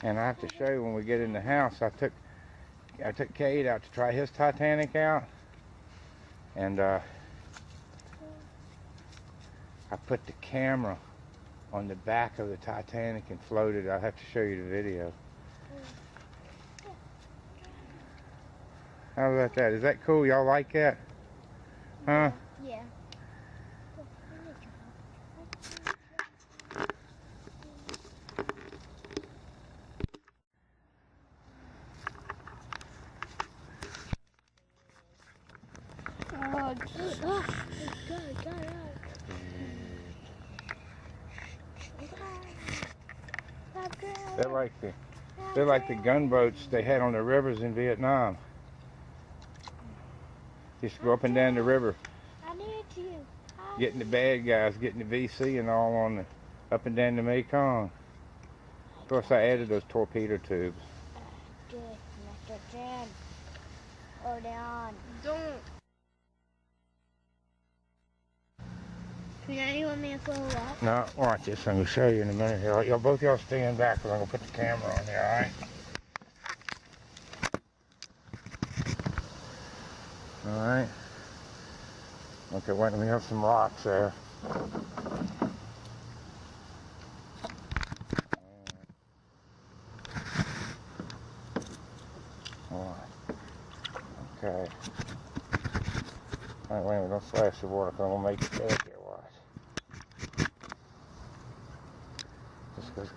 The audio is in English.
And I have to show you when we get in the house, I took Cade out to try his Titanic out. And I put the camera on the back of the Titanic and floated. I'll have to show you the video. How about that? Is that cool? Y'all like that? Huh? Yeah. Oh, They're like the gunboats they had on the rivers in Vietnam. Just go up and down the river. I need you. Getting the bad guys, getting the VC and all on the up and down the Mekong. Of course, I added those torpedo tubes. Good, Mr. Jen. Hold on. Don't. You want me to go up? No, watch this. I'm gonna show you in a minute here. Y'all both y'all stand back, because I'm gonna put the camera on there. All right. All right. Okay, wait, let me have some rocks there. All right. Okay. All right, wait a minute, don't splash the water, because I'm going to make it dead here, watch. Just goes